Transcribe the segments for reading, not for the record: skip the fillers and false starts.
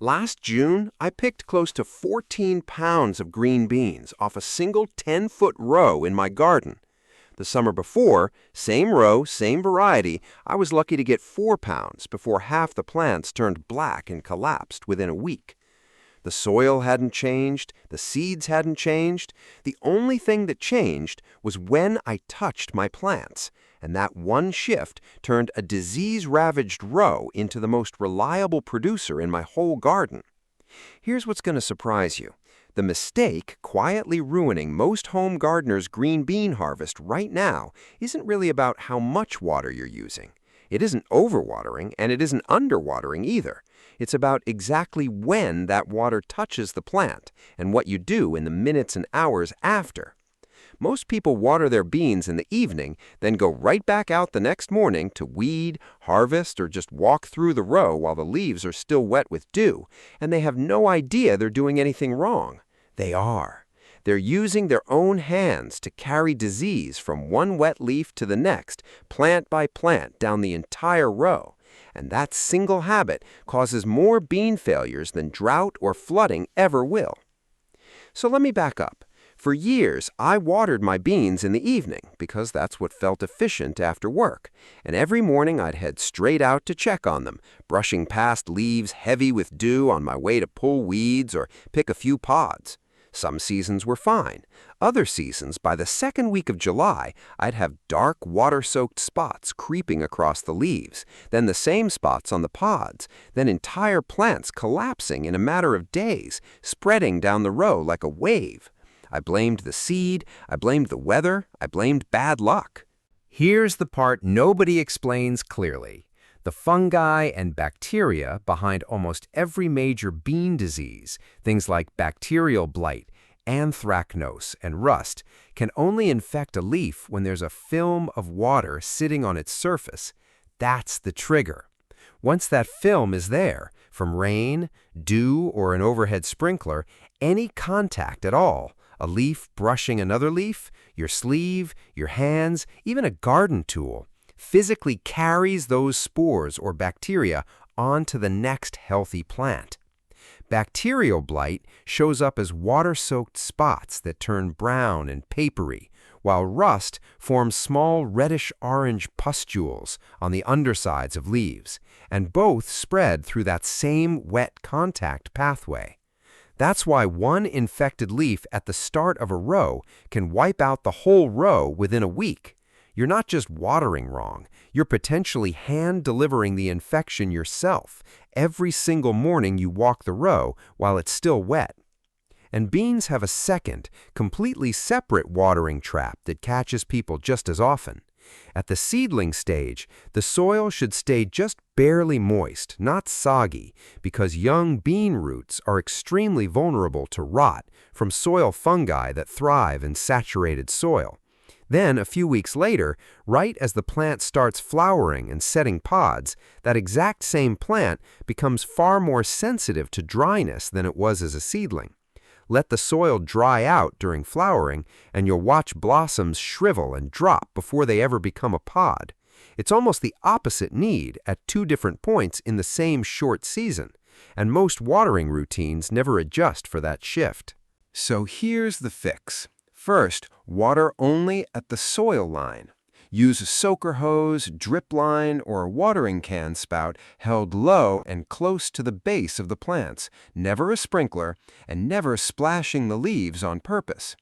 Last June, I picked close to 14 pounds of green beans off a single 10-foot row in my garden. The summer before, same row, same variety, I was lucky to get 4 pounds before half the plants turned black and collapsed within a week. The soil hadn't changed, the seeds hadn't changed. The only thing that changed was when I touched my plants, and that one shift turned a disease-ravaged row into the most reliable producer in my whole garden. Here's what's going to surprise you. The mistake quietly ruining most home gardeners' green bean harvest right now isn't really about how much water you're using. It isn't overwatering, and it isn't underwatering either. It's about exactly when that water touches the plant and what you do in the minutes and hours after. Most people water their beans in the evening, then go right back out the next morning to weed, harvest, or just walk through the row while the leaves are still wet with dew, and they have no idea they're doing anything wrong. They are. They're using their own hands to carry disease from one wet leaf to the next, plant by plant, down the entire row. And that single habit causes more bean failures than drought or flooding ever will. So let me back up. For years, I watered my beans in the evening because that's what felt efficient after work. And every morning I'd head straight out to check on them, brushing past leaves heavy with dew on my way to pull weeds or pick a few pods. Some seasons were fine. Other seasons, by the second week of July, I'd have dark, water-soaked spots creeping across the leaves, then the same spots on the pods, then entire plants collapsing in a matter of days, spreading down the row like a wave. I blamed the seed, I blamed the weather, I blamed bad luck. Here's the part nobody explains clearly. The fungi and bacteria behind almost every major bean disease, things like bacterial blight, anthracnose, and rust, can only infect a leaf when there's a film of water sitting on its surface. That's the trigger. Once that film is there, from rain, dew, or an overhead sprinkler, any contact at all, a leaf brushing another leaf, your sleeve, your hands, even a garden tool, physically carries those spores or bacteria onto the next healthy plant. Bacterial blight shows up as water-soaked spots that turn brown and papery, while rust forms small reddish-orange pustules on the undersides of leaves, and both spread through that same wet contact pathway. That's why one infected leaf at the start of a row can wipe out the whole row within a week. You're not just watering wrong, you're potentially hand-delivering the infection yourself every single morning you walk the row while it's still wet. And beans have a second, completely separate watering trap that catches people just as often. At the seedling stage, the soil should stay just barely moist, not soggy, because young bean roots are extremely vulnerable to rot from soil fungi that thrive in saturated soil. Then, a few weeks later, right as the plant starts flowering and setting pods, that exact same plant becomes far more sensitive to dryness than it was as a seedling. Let the soil dry out during flowering, and you'll watch blossoms shrivel and drop before they ever become a pod. It's almost the opposite need at two different points in the same short season, and most watering routines never adjust for that shift. So here's the fix. First, water only at the soil line. Use a soaker hose, drip line, or a watering can spout held low and close to the base of the plants, never a sprinkler, and never splashing the leaves on purpose.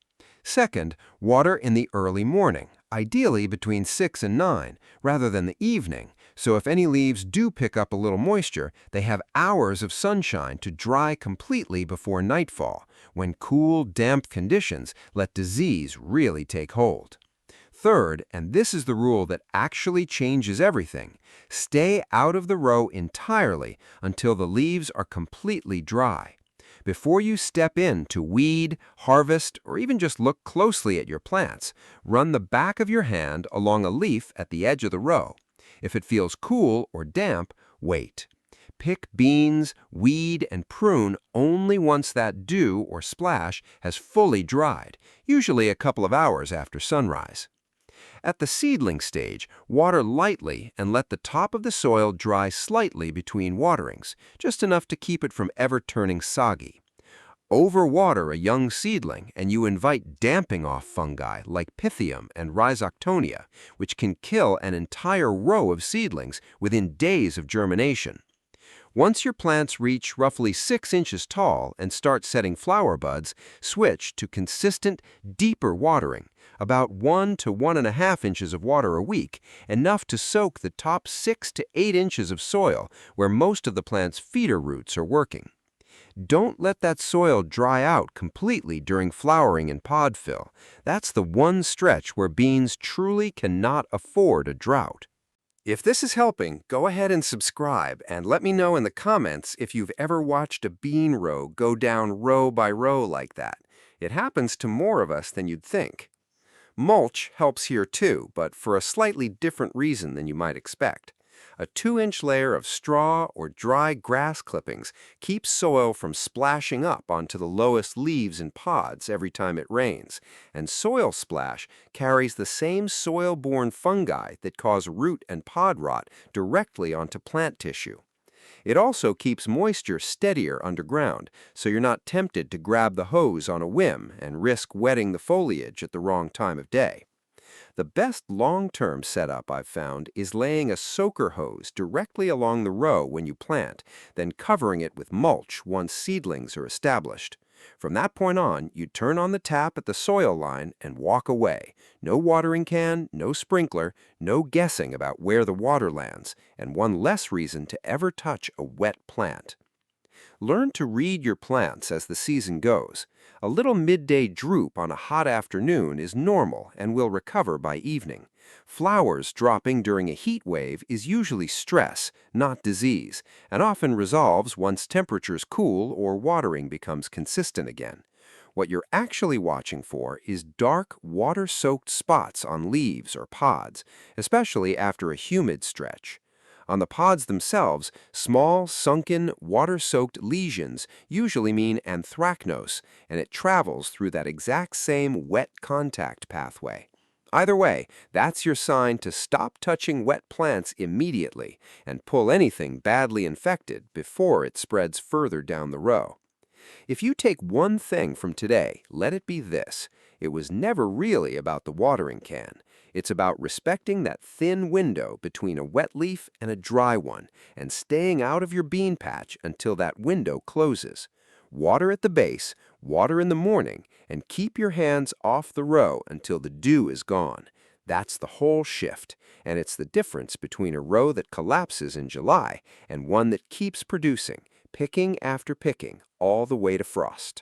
Second, water in the early morning, ideally between 6 and 9, rather than the evening, so if any leaves do pick up a little moisture, they have hours of sunshine to dry completely before nightfall, when cool, damp conditions let disease really take hold. Third, and this is the rule that actually changes everything, stay out of the row entirely until the leaves are completely dry. Before you step in to weed, harvest, or even just look closely at your plants, run the back of your hand along a leaf at the edge of the row. If it feels cool or damp, wait. Pick beans, weed, and prune only once that dew or splash has fully dried, usually a couple of hours after sunrise. At the seedling stage, water lightly and let the top of the soil dry slightly between waterings, just enough to keep it from ever turning soggy. Overwater a young seedling and you invite damping off fungi like Pythium and Rhizoctonia, which can kill an entire row of seedlings within days of germination. Once your plants reach roughly 6 inches tall and start setting flower buds, switch to consistent, deeper watering, about 1 to 1.5 inches of water a week, enough to soak the top 6 to 8 inches of soil where most of the plant's feeder roots are working. Don't let that soil dry out completely during flowering and pod fill. That's the one stretch where beans truly cannot afford a drought. If this is helping, go ahead and subscribe and let me know in the comments if you've ever watched a bean row go down row by row like that. It happens to more of us than you'd think. Mulch helps here too, but for a slightly different reason than you might expect. A 2-inch layer of straw or dry grass clippings keeps soil from splashing up onto the lowest leaves and pods every time it rains, and soil splash carries the same soil-borne fungi that cause root and pod rot directly onto plant tissue. It also keeps moisture steadier underground, so you're not tempted to grab the hose on a whim and risk wetting the foliage at the wrong time of day. The best long-term setup I've found is laying a soaker hose directly along the row when you plant, then covering it with mulch once seedlings are established. From that point on, you turn on the tap at the soil line and walk away. No watering can, no sprinkler, no guessing about where the water lands, and one less reason to ever touch a wet plant. Learn to read your plants as the season goes. A little midday droop on a hot afternoon is normal and will recover by evening. Flowers dropping during a heat wave is usually stress, not disease, and often resolves once temperatures cool or watering becomes consistent again. What you're actually watching for is dark, water-soaked spots on leaves or pods, especially after a humid stretch. On the pods themselves, small, sunken, water-soaked lesions usually mean anthracnose, and it travels through that exact same wet contact pathway. Either way, that's your sign to stop touching wet plants immediately and pull anything badly infected before it spreads further down the row. If you take one thing from today, let it be this: it was never really about the watering can. It's about respecting that thin window between a wet leaf and a dry one and staying out of your bean patch until that window closes. Water at the base, water in the morning, and keep your hands off the row until the dew is gone. That's the whole shift, and it's the difference between a row that collapses in July and one that keeps producing, picking after picking, all the way to frost.